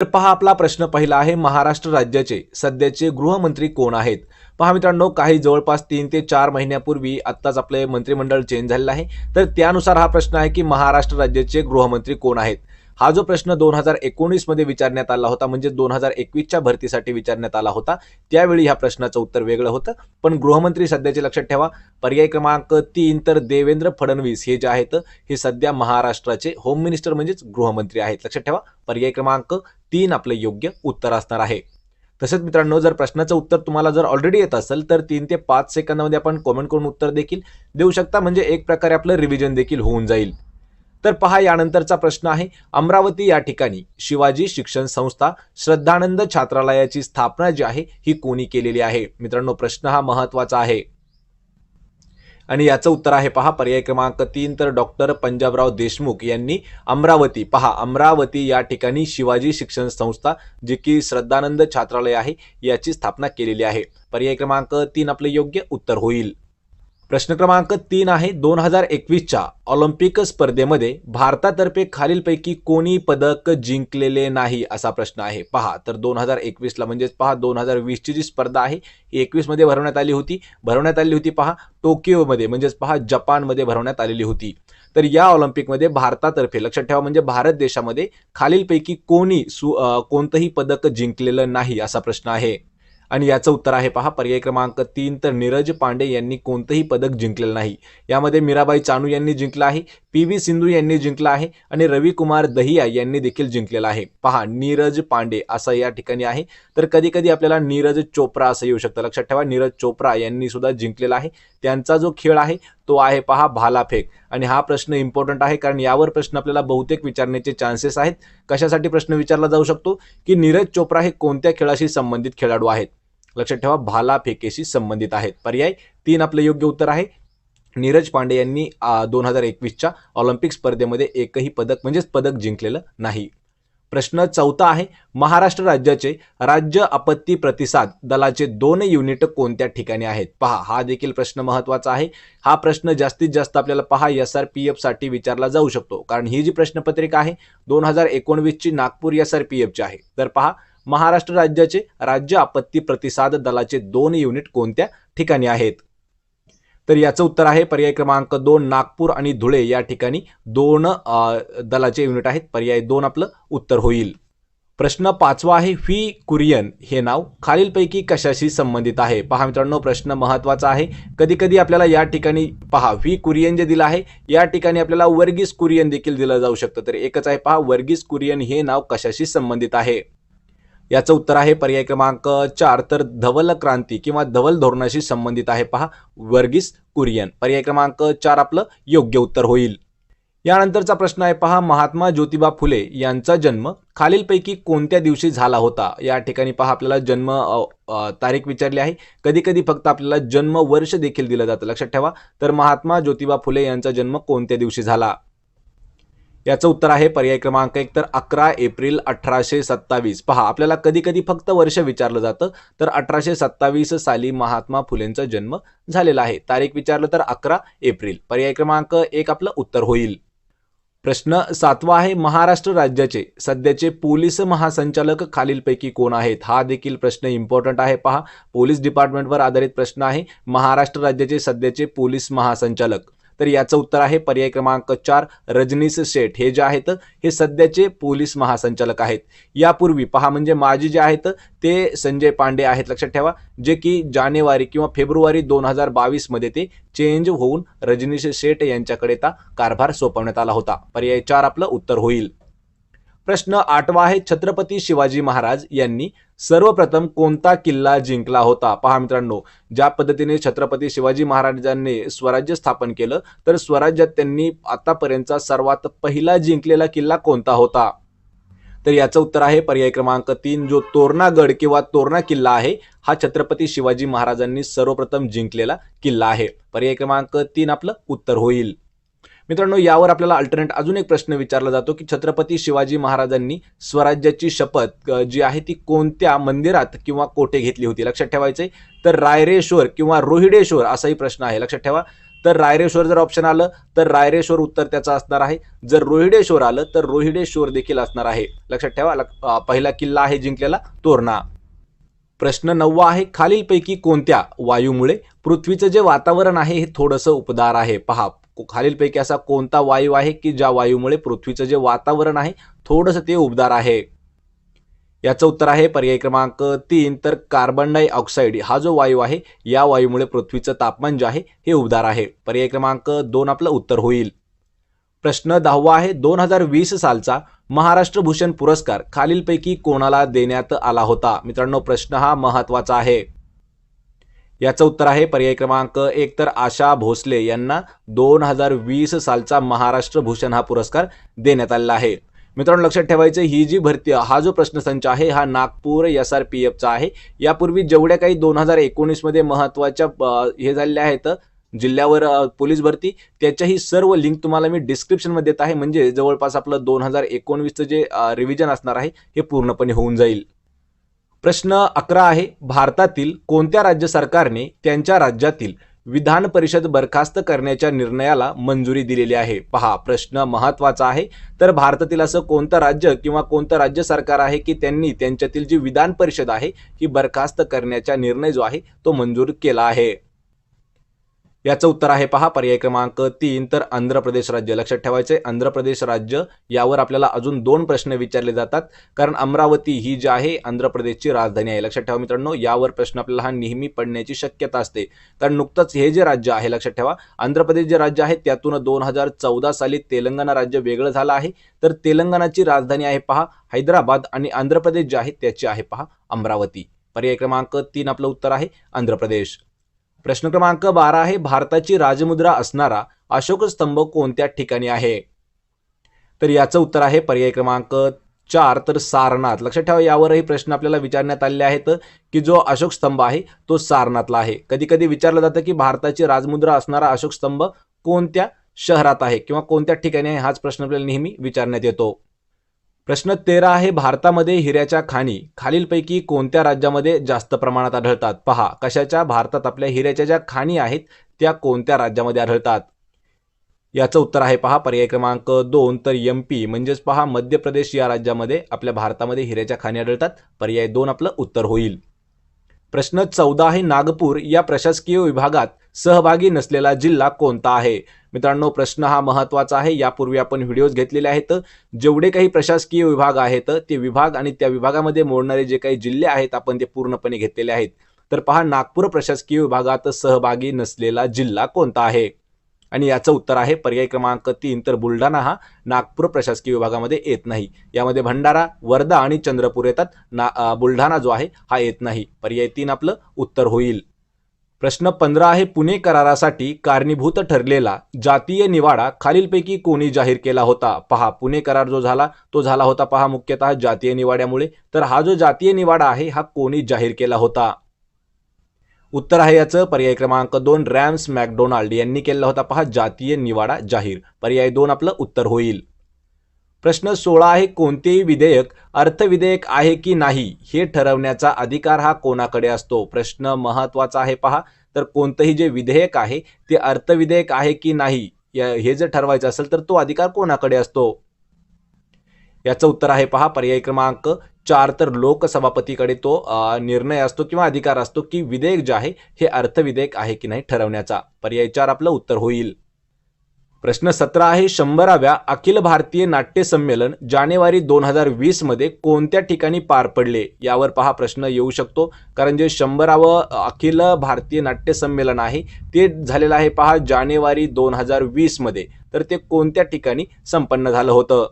तर पहा आपला प्रश्न पहिला आहे, महाराष्ट्र राज्याचे सध्याचे गृहमंत्री कोण आहेत? पहा मित्रांनो, काही जवळपास 3 ते 4 महिन्यापूर्वी आत्ताच आपले मंत्रिमंडळ चेंज झालेलं आहे. तर त्यानुसार हा प्रश्न आहे की महाराष्ट्र राज्याचे गृहमंत्री कोण आहेत? हा जो प्रश्न 2019 मध्ये विचारण्यात आला होता, म्हणजे 2021च्या भरतीसाठी विचारण्यात आला होता. त्यावेळी ह्या प्रश्नाचं उत्तर वेगळं होतं. पण गृहमंत्री सध्याचे लक्षात ठेवा, पर्याय क्रमांक 3 तर देवेंद्र फडणवीस हे जे आहेत हे सध्या महाराष्ट्राचे होम मिनिस्टर म्हणजेच गृहमंत्री आहेत. लक्षात ठेवा, पर्याय क्रमांक 3 आपलं योग्य उत्तर असणार आहे. तसंच मित्रांनो, जर प्रश्नाचं उत्तर तुम्हाला जर ऑलरेडी येत असेल तर 3 ते 5 सेकंदामध्ये आपण कमेंट करून उत्तर देखील देऊ शकता, म्हणजे एक प्रकारे आपलं रिव्हिजन देखील होऊन जाईल. तर पहा यानंतरचा प्रश्न आहे, अमरावती या ठिकाणी शिवाजी शिक्षण संस्था श्रद्धानंद छात्रालयाची स्थापना जी आहे ही कोणी केलेली आहे? मित्रांनो, प्रश्न हा महत्वाचा आहे आणि याचं उत्तर आहे पहा पर्याय क्रमांक 3 तर डॉक्टर पंजाबराव देशमुख यांनी अमरावती या ठिकाणी शिवाजी शिक्षण संस्था जी की श्रद्धानंद छात्रालय आहे याची स्थापना केलेली आहे. पर्याय क्रमांक 3 आपले योग्य उत्तर होईल. प्रश्न क्रमांक 3 आहे, 2021च्या ऑलिम्पिक स्पर्धेमध्ये भारतातर्फे खालीलपैकी कोणी पदक जिंकलेले नाही असा प्रश्न आहे. पहा, तर 2021ला म्हणजेच पहा 2020ची जी स्पर्धा आहे 21 मध्ये भरवण्यात आली होती पहा टोकियोमध्ये म्हणजेच पहा जपानमध्ये भरवण्यात आलेली होती. तर या ऑलिम्पिकमध्ये भारतातर्फे लक्षात ठेवा, म्हणजे भारत देशामध्ये खालीलपैकी कोणतंही पदक जिंकलेलं नाही असा प्रश्न आहे. आणि याचं उत्तर आहे पहा पर्याय क्रमांक 3 तर नीरज पांडे यांनी कोणतेही पदक जिंकलेलं नाही. यामध्ये मीराबाई चानू यांनी जिंकलं आहे, पी.व्ही. सिंधू यांनी जिंकलं आहे आणि रविकुमार दहिया यांनी देखील जिंकलेलं आहे. पहा, नीरज पांडे असं या ठिकाणी आहे. तर कधी कधी आपल्याला नीरज चोप्रा असं येऊ शकतं. लक्षात ठेवा, नीरज चोप्रा यांनी सुद्धा जिंकलेला आहे. त्यांचा जो खेळ आहे तो आहे पहा भालाफेक. आणि हा प्रश्न इम्पॉर्टंट आहे कारण यावर प्रश्न आपल्याला बहुतेक विचारण्याचे चान्सेस आहेत. कशासाठी प्रश्न विचारला जाऊ शकतो की नीरज चोप्रा हे कोणत्या खेळाशी संबंधित खेळाडू आहेत? लक्षात ठेवा, भालाफेकीशी संबंधित आहेत. पर्याय 3 आपलं योग्य उत्तर आहे. नीरज पांडे यांनी 2021च्या ऑलिम्पिक स्पर्धेमध्ये एकही पदक जिंकलेलं नाही. प्रश्न 4 आहे, महाराष्ट्र राज्याचे राज्य आपत्ती प्रतिसाद दलाचे 2 युनिट कोणत्या ठिकाणी आहेत? पहा, हा देखील प्रश्न महत्वाचा आहे. हा प्रश्न जास्तीत जास्त आपल्याला पहा SRPF साठी विचारला जाऊ शकतो, कारण ही जी प्रश्नपत्रिका आहे 2019ची नागपूर SRPF ची आहे. तर पहा, महाराष्ट्र राज्याचे राज्य आपत्ती प्रतिसाद दलाचे 2 युनिट कोणत्या ठिकाणी आहेत? तर याचं उत्तर आहे पर्याय क्रमांक 2 नागपूर आणि धुळे या ठिकाणी 2 दलाचे युनिट आहेत. पर्याय 2 आपलं उत्तर होईल. प्रश्न 5 आहे, व्ही कुरियन हे नाव खालीलपैकी कशाशी संबंधित आहे? पहा मित्रांनो, प्रश्न महत्वाचा आहे. कधी कधी आपल्याला या ठिकाणी पहा व्ही कुरियन जे दिलं आहे या ठिकाणी आपल्याला वर्गीस कुरियन देखील दिलं जाऊ शकतं. तर एकच आहे पहा, वर्गीस कुरियन हे नाव कशाशी संबंधित आहे? याचं उत्तर आहे पर्याय क्रमांक 4 तर धवल क्रांती किंवा धवल धोरणाशी संबंधित आहे पहा वर्गीस कुरियन. पर्याय क्रमांक 4 आपलं योग्य उत्तर होईल. यानंतरचा प्रश्न आहे पहा, महात्मा ज्योतिबा फुले यांचा जन्म खालीलपैकी कोणत्या दिवशी झाला होता? या ठिकाणी पहा आपल्याला जन्म तारीख विचारली आहे. कधी कधी फक्त आपल्याला जन्म वर्ष देखील दिलं जातं. लक्षात ठेवा, तर महात्मा ज्योतिबा फुले यांचा जन्म कोणत्या दिवशी झाला? याचं उत्तर आहे पर्याय क्रमांक 1 तर 11 एप्रिल 1827. पहा, आपल्याला कधी कधी फक्त वर्ष विचारलं जातं. तर 1827 साली महात्मा फुलेंचा जन्म झालेला आहे. तारीख विचारलं तर 11 एप्रिल. पर्याय क्रमांक 1 आपलं उत्तर होईल. प्रश्न 7 आहे, महाराष्ट्र राज्याचे सध्याचे पोलीस महासंचालक खालीलपैकी कोण आहेत? हा देखील प्रश्न इम्पॉर्टंट आहे. पहा, पोलीस डिपार्टमेंटवर आधारित प्रश्न आहे. महाराष्ट्र राज्याचे सध्याचे पोलीस महासंचालक, तर याचं उत्तर आहे पर्याय क्रमांक 4 रजनीश शेठ हे जे आहेत हे सध्याचे पोलीस महासंचालक आहेत. यापूर्वी पहा, म्हणजे माजी जे आहेत ते संजय पांडे आहेत. लक्षात ठेवा, जे की जानेवारी किंवा फेब्रुवारी 2022 मध्ये ते चेंज होऊन रजनीश शेठ यांच्याकडे कारभार सोपवण्यात आला होता. पर्याय 4 आपलं उत्तर होईल. प्रश्न 8 आहे, छत्रपती शिवाजी महाराज यांनी सर्वप्रथम कोणता किल्ला जिंकला होता? पहा मित्रांनो, ज्या पद्धतीने छत्रपती शिवाजी महाराजांनी स्वराज्य स्थापन केलं तर स्वराज्यात त्यांनी आतापर्यंतचा सर्वात पहिला जिंकलेला किल्ला कोणता होता? तर याचं उत्तर आहे पर्याय क्रमांक 3 जो तोरणागड किंवा तोरणा किल्ला आहे हा छत्रपती शिवाजी महाराजांनी सर्वप्रथम जिंकलेला किल्ला आहे. पर्याय क्रमांक 3 आपलं उत्तर होईल. मित्रांनो, यावर आपल्याला अल्टरनेट अजून एक प्रश्न विचारला जातो की छत्रपती शिवाजी महाराजांनी स्वराज्याची शपथ जी आहे ती कोणत्या मंदिरात किंवा कोठे घेतली होती? लक्षात ठेवायचे तर रायरेश्वर किंवा रोहिडेश्वर असाही प्रश्न आहे. लक्षात ठेवा, तर रायरेश्वर जर ऑप्शन आलं तर रायरेश्वर उत्तर त्याचं असणार आहे. जर रोहिडेश्वर आलं तर रोहिडेश्वर देखील असणार आहे. लक्षात ठेवा, पहिला किल्ला आहे जिंकलेला तोरणा. प्रश्न 9 आहे, खालीलपैकी कोणत्या वायूमुळे पृथ्वीचं जे वातावरण आहे हे थोडंसं उबदार आहे. पहा, खालीलपैकी असा कोणता वायू आहे की ज्या वायूमुळे पृथ्वीचं जे वातावरण आहे थोडंसं ते उबदार आहे. याचं उत्तर आहे पर्याय क्रमांक 3 तर कार्बन डायऑक्साईड हा जो वायू आहे या वायूमुळे पृथ्वीचं तापमान जे आहे हे उबदार आहे. पर्याय क्रमांक 2 आपलं उत्तर होईल. प्रश्न 10 आहे, 2020 सालचा महाराष्ट्र भूषण पुरस्कार खालीलपैकी कोणाला देण्यात आला होता? मित्रांनो, प्रश्न हा महत्वाचा आहे. याचं उत्तर आहे पर्याय क्रमांक 1 तर आशा भोसले यांना 2020 सालचा महाराष्ट्र भूषण हा पुरस्कार देण्यात आलेला आहे. मित्रांनो, लक्षात ठेवायचं, ही जी भरती हा जो प्रश्नसंच आहे हा नागपूर SRPFचा आहे. यापूर्वी जेवढ्या काही 2019 मध्ये महत्वाच्या हे झालेल्या आहेत जिल्ह्यावर पोलीस भरती, त्याच्याही सर्व लिंक तुम्हाला मी डिस्क्रिप्शनमध्ये देत आहे. म्हणजे जवळपास आपलं 2019चं जे रिव्हिजन असणार आहे हे पूर्णपणे होऊन जाईल. प्रश्न 11 आहे, भारतातील कोणत्या राज्य सरकारने त्यांच्या राज्यातील विधान परिषद बरखास्त करण्याच्या निर्णयाला मंजुरी दिलेली आहे? पहा, प्रश्न महत्वाचा आहे. तर भारतातील असं कोणतं राज्य किंवा कोणतं राज्य सरकार आहे की त्यांनी त्यांच्यातील जी विधान परिषद आहे ही बरखास्त करण्याचा निर्णय जो आहे तो मंजूर केला आहे? याचं उत्तर आहे पहा पर्याय क्रमांक 3 तर आंध्र प्रदेश राज्य. लक्षात ठेवायचे, आंध्र प्रदेश राज्य. यावर आपल्याला अजून 2 प्रश्न विचारले जातात, कारण अमरावती ही जी आहे आंध्र प्रदेशची राजधानी आहे. लक्षात ठेवा मित्रांनो, यावर प्रश्न आपल्याला हा नेहमी पडण्याची शक्यता असते. कारण नुकतंच हे जे राज्य आहे, लक्षात ठेवा, आंध्र प्रदेश जे राज्य आहे त्यातून 2014 साली तेलंगणा राज्य वेगळं झालं आहे. तर तेलंगणाची राजधानी आहे पहा हैदराबाद आणि आंध्र प्रदेश जे आहे त्याची आहे पहा अमरावती. पर्याय क्रमांक 3 आपलं उत्तर आहे आंध्र प्रदेश. प्रश्न क्रमांक 12 आहे, भारताची राजमुद्रा असणारा अशोक स्तंभ कोणत्या ठिकाणी आहे? तर याचं उत्तर आहे पर्याय क्रमांक 4 तर सारनाथ. लक्षात ठेवा, यावरही प्रश्न आपल्याला विचारण्यात आलेले आहेत की जो अशोक स्तंभ आहे तो सारनाथला आहे. कधी कधी विचारलं जातं की भारताची राजमुद्रा असणारा अशोक स्तंभ कोणत्या शहरात आहे किंवा कोणत्या ठिकाणी आहे, हाच प्रश्न आपल्याला नेहमी विचारण्यात येतो. प्रश्न 13 आहे, भारतामध्ये हिऱ्याच्या खाणी खालीलपैकी कोणत्या राज्यामध्ये जास्त प्रमाणात आढळतात? पहा, कशाच्या? भारतात आपल्या हिऱ्याच्या ज्या खाणी आहेत त्या कोणत्या राज्यामध्ये आढळतात? याचं उत्तर आहे पहा पर्याय क्रमांक 2 तर MP म्हणजेच पहा मध्य प्रदेश या राज्यामध्ये आपल्या भारतामध्ये हिऱ्याच्या खाणी आढळतात. पर्याय 2 आपलं उत्तर होईल. प्रश्न 14 आहे, नागपूर या प्रशासकीय विभागात सहभागी नसलेला जिल्हा कोणता आहे? मित्रांनो, प्रश्न हा महत्वाचा आहे. यापूर्वी आपण व्हिडिओज घेतलेले आहेत. जेवढे काही प्रशासकीय विभाग आहेत ते विभाग आणि त्या विभागामध्ये मोडणारे जे काही जिल्हे आहेत आपण ते पूर्णपणे घेतलेले आहेत. तर पहा, नागपूर प्रशासकीय विभागात सहभागी नसलेला जिल्हा कोणता आहे? आणि याचं उत्तर आहे पर्याय क्रमांक 3 तर बुलढाणा हा नागपूर प्रशासकीय विभागामध्ये येत नाही. यामध्ये भंडारा, वर्धा आणि चंद्रपूर येतात. बुलढाणा जो आहे हा येत नाही. पर्याय 3 आपलं उत्तर होईल. प्रश्न 15 आहे, पुणे करारासाठी कारणीभूत ठरलेला जातीय निवाडा खालीलपैकी कोणी जाहीर केला होता? पहा, पुणे करार जो झाला तो झाला होता पहा मुख्यतः जातीय निवाड्यामुळे. तर हा जो जातीय निवाडा आहे हा कोणी जाहीर केला होता? उत्तर आहे याचं पर्याय क्रमांक 2 रॅम्स मॅकडोनाल्ड यांनी केला होता पहा जातीय निवाडा जाहीर. पर्याय 2 आपलं उत्तर होईल. प्रश्न 16 आहे, कोणतेही विधेयक अर्थविधेयक आहे की नाही हे ठरवण्याचा अधिकार हा कोणाकडे असतो? प्रश्न महत्वाचा आहे पहा. तर कोणतंही जे विधेयक आहे ते अर्थविधेयक आहे की नाही हे जर ठरवायचं असेल तर तो अधिकार कोणाकडे असतो? याचं उत्तर आहे पहा पर्याय क्रमांक 4 तर लोकसभापतीकडे तो निर्णय असतो किंवा अधिकार असतो की विधेयक जे आहे हे अर्थविधेयक आहे की नाही ठरवण्याचा. पर्याय 4 आपलं उत्तर होईल. प्रश्न 17 आहे, 100व्या अखिल भारतीय नाट्य संमेलन जानेवारी 2020 मध्ये कोणत्या ठिकाणी पार पडले? यावर पहा प्रश्न येऊ शकतो, कारण जे 100वे अखिल भारतीय नाट्य संमेलन आहे ते झालेलं आहे पहा जानेवारी 2020 मध्ये. तर ते कोणत्या ठिकाणी संपन्न झालं होतं?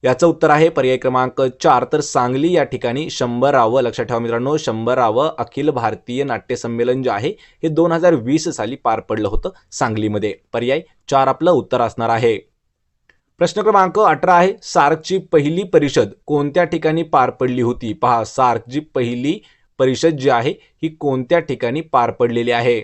याचं उत्तर आहे पर्याय क्रमांक 4 तर सांगली या ठिकाणी 100वे. लक्षात ठेवा मित्रांनो, 100वे अखिल भारतीय नाट्य संमेलन जे आहे हे 2020 साली पार पडलं होतं सांगलीमध्ये. पर्याय 4 आपलं उत्तर असणार आहे. प्रश्न क्रमांक 18 आहे, सार्कची पहिली परिषद कोणत्या ठिकाणी पार पडली होती? पहा, सार्कची पहिली परिषद जी आहे ही कोणत्या ठिकाणी पार पडलेली आहे?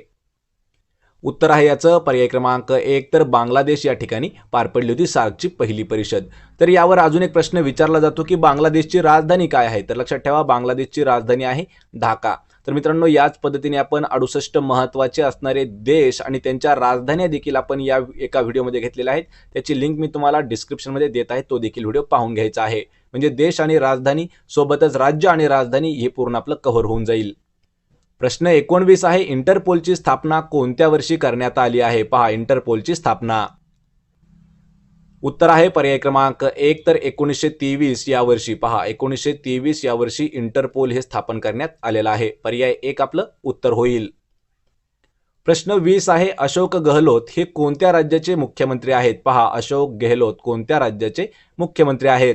उत्तर आहे याचं पर्याय क्रमांक 1 तर बांगलादेश या ठिकाणी पार पडली होती सार्कची पहिली परिषद. तर यावर अजून एक प्रश्न विचारला जातो की बांगलादेशची राजधानी काय आहे? तर लक्षात ठेवा, बांगलादेशची राजधानी आहे ढाका. तर मित्रांनो याच पद्धतीने आपण 68 महत्त्वाचे असणारे देश आणि त्यांच्या राजधान्या देखील आपण या एका व्हिडिओमध्ये घेतलेल्या आहेत. त्याची लिंक मी तुम्हाला डिस्क्रिप्शनमध्ये देत आहे, तो देखील व्हिडिओ पाहून घ्यायचा आहे. म्हणजे देश आणि राजधानी सोबतच राज्य आणि राजधानी हे पूर्ण आपलं कव्हर होऊन जाईल. प्रश्न 19 आहे, इंटरपोलची स्थापना कोणत्या वर्षी करण्यात आली आहे? पहा, इंटरपोलची स्थापना उत्तर आहे पर्याय क्रमांक 1 तर 1923 या वर्षी. पहा, 1923 या वर्षी इंटरपोल हे स्थापन करण्यात आलेलं आहे. पर्याय 1 आपलं उत्तर होईल. प्रश्न 20 आहे, अशोक गहलोत हे कोणत्या राज्याचे मुख्यमंत्री आहेत? पहा, अशोक गहलोत कोणत्या राज्याचे मुख्यमंत्री आहेत?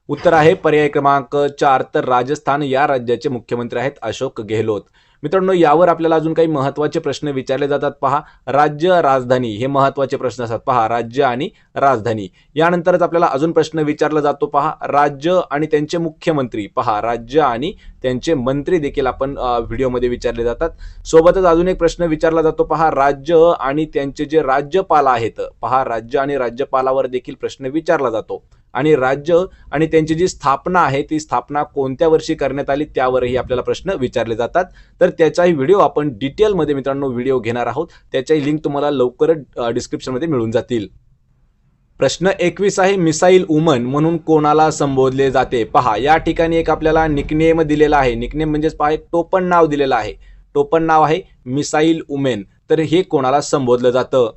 उत्तर आहे पर्याय क्रमांक 4 तर राजस्थान या राज्याचे मुख्यमंत्री आहेत अशोक गहलोत. मित्रांनो यावर आपल्याला अजून काही महत्त्वाचे प्रश्न विचारले जातात. पहा, राज्य राजधानी हे महत्त्वाचे प्रश्न असतात. पहा, राज्य आणि राजधानी. यानंतरच आपल्याला अजून प्रश्न विचारला जातो. पहा, राज्य आणि त्यांचे मुख्यमंत्री. पहा, राज्य आणि त्यांचे मंत्री देखील आपण व्हिडिओमध्ये विचारले जातात. सोबतच अजून एक प्रश्न विचारला जातो. पहा, राज्य आणि त्यांचे जे राज्यपाल आहेत. पहा, राज्य आणि राज्यपालावर देखील प्रश्न विचारला जातो. आणि राज्य आणि त्यांची जी स्थापना आहे ती स्थापना कोणत्या वर्षी करण्यात आली त्यावरही आपल्याला प्रश्न विचारले जातात. तर त्याचाही व्हिडिओ आपण डिटेलमध्ये मित्रांनो व्हिडिओ घेणार आहोत. त्याची लिंक तुम्हाला लवकरच डिस्क्रिप्शनमध्ये मिळून जातील. प्रश्न 21 आहे, मिसाईल वुमन म्हणून कोणाला संबोधले जाते? पहा, या ठिकाणी एक आपल्याला निकनेम दिलेला आहे. निकनेम म्हणजेच पहा एक टोपण नाव दिलेलं आहे. टोपण नाव आहे मिसाईल वुमेन. तर हे कोणाला संबोधलं जातं?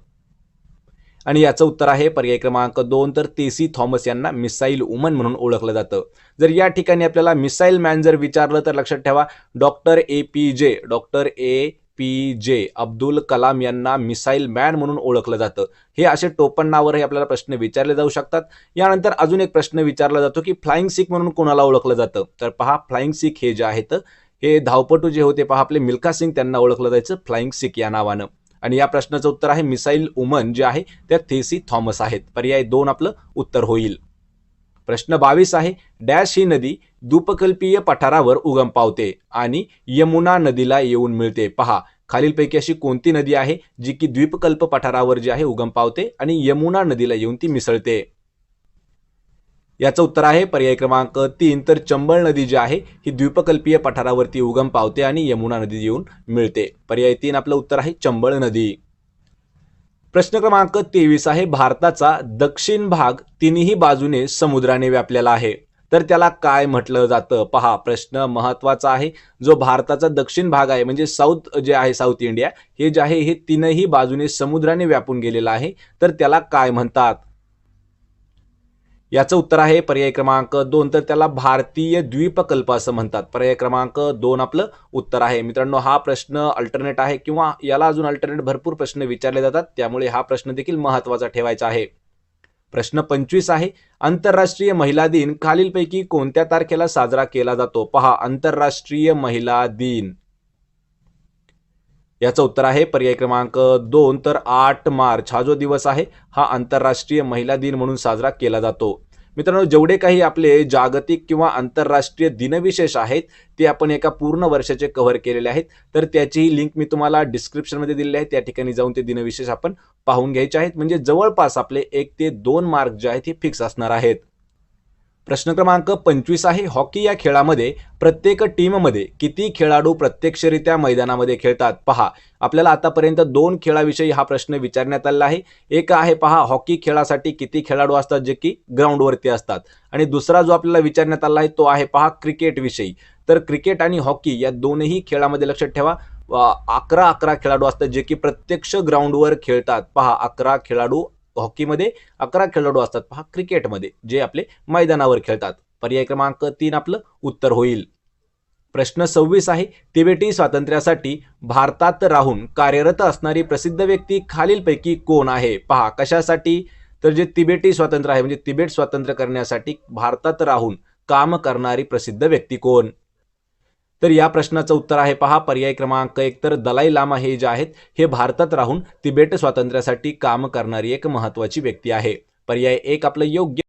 आणि याचं उत्तर आहे पर्याय क्रमांक 2 तर टेसी थॉमस यांना मिसाईल वुमन म्हणून ओळखलं जातं. जर या ठिकाणी आपल्याला मिसाईल मॅन जर विचारलं तर लक्षात ठेवा डॉक्टर APJ अब्दुल कलाम यांना मिसाईल मॅन म्हणून ओळखलं जातं. हे असे टोपण नावावरही आपल्याला प्रश्न विचारले जाऊ शकतात. यानंतर अजून एक प्रश्न विचारला जातो की फ्लाइंग सिख म्हणून कोणाला ओळखलं जातं? तर पहा, फ्लाइंग सिख हे जे आहेत हे धावपटू जे होते पहा आपले मिल्खा सिंग त्यांना ओळखलं जायचं फ्लाइंग सिख या नावानं. आणि या प्रश्नाचं उत्तर आहे मिसाईल वुमन जे आहे त्या टेसी थॉमस आहेत. पर्याय 2 आपलं उत्तर होईल. प्रश्न 22 आहे, डॅश ही नदी द्वीपकल्पीय पठारावर उगम पावते आणि यमुना नदीला येऊन मिळते? पहा, खालीलपैकी अशी कोणती नदी आहे जी की द्वीपकल्प पठारावर जी आहे उगम पावते आणि यमुना नदीला येऊन ती मिसळते? याचं उत्तर आहे पर्याय क्रमांक 3 तर चंबळ नदी जी आहे ही द्वीपकल्पीय पठारावरती उगम पावते आणि यमुना नदी येऊन मिळते. पर्याय 3 आपलं उत्तर आहे चंबळ नदी. प्रश्न क्रमांक 23 आहे, भारताचा दक्षिण भाग तिन्ही बाजूने समुद्राने व्यापलेला आहे तर त्याला काय म्हटलं जातं? पहा, प्रश्न महत्त्वाचा आहे. जो भारताचा दक्षिण भाग आहे म्हणजे साऊथ जे आहे साऊथ इंडिया हे जे आहे हे तीनही बाजूने समुद्राने व्यापून गेलेलं आहे तर त्याला काय म्हणतात? याचं उत्तर आहे पर्याय क्रमांक 2 तर त्याला भारतीय द्वीपकल्प असं म्हणतात. पर्याय क्रमांक 2 आपलं उत्तर आहे. मित्रांनो हा प्रश्न अल्टरनेट आहे किंवा याला अजून अल्टरनेट भरपूर प्रश्न विचारले जातात त्यामुळे हा प्रश्न देखील महत्त्वाचा ठेवायचा आहे. प्रश्न 25 आहे, आंतरराष्ट्रीय महिला दिन खालीलपैकी कोणत्या तारखेला साजरा केला जातो? पहा, आंतरराष्ट्रीय महिला दिन. याचं उत्तर आहे पर्याय क्रमांक 2 तर 8 मार्च हा जो दिवस आहे हा आंतरराष्ट्रीय महिला दिन म्हणून साजरा केला जातो. मित्रांनो जेवढे काही आपले जागतिक किंवा आंतरराष्ट्रीय दिनविशेष आहेत ते आपण एका पूर्ण वर्षाचे कव्हर केलेले आहेत. तर त्याचीही लिंक मी तुम्हाला डिस्क्रिप्शनमध्ये दिलेली आहे. त्या ठिकाणी जाऊन ते दिनविशेष आपण पाहून घ्यायचे आहेत. म्हणजे जवळपास आपले 1 ते 2 मार्क जे आहेत हे फिक्स असणार आहेत. प्रश्न क्रमांक 25 आहे, हॉकी या खेळामध्ये प्रत्येक टीममध्ये किती खेळाडू प्रत्यक्षरित्या मैदानामध्ये खेळतात? पहा, आपल्याला आतापर्यंत 2 खेळाविषयी हा प्रश्न विचारण्यात आला आहे. एक आहे पहा, हॉकी खेळासाठी किती खेळाडू असतात जे की ग्राउंडवरती असतात आणि दुसरा जो आपल्याला विचारण्यात आला आहे तो आहे पहा क्रिकेट विषयी. तर क्रिकेट आणि हॉकी या दोनही खेळामध्ये लक्षात ठेवा 11 खेळाडू असतात जे की प्रत्यक्ष ग्राउंडवर खेळतात. पहा, 11 खेळाडू हॉकीमध्ये, 11 खेळाडू असतात पहा क्रिकेटमध्ये जे आपले मैदानावर खेळतात. पर्याय क्रमांक 3 आपलं उत्तर होईल. प्रश्न 26 आहे, तिबेटी स्वातंत्र्यासाठी भारतात राहून कार्यरत असणारी प्रसिद्ध व्यक्ती खालीलपैकी कोण आहे? पहा, कशासाठी? तर जे तिबेटी स्वातंत्र्य आहे म्हणजे तिबेट स्वातंत्र्य करण्यासाठी भारतात राहून काम करणारी प्रसिद्ध व्यक्ती कोण? तर या प्रश्नाचं उत्तर आहे पहा पर्याय क्रमांक 1 तर दलाई लामा हे जे आहेत हे भारतात राहून तिबेट स्वातंत्र्यासाठी काम करणारी एक महत्त्वाची व्यक्ती आहे. पर्याय 1 आपलं योग्य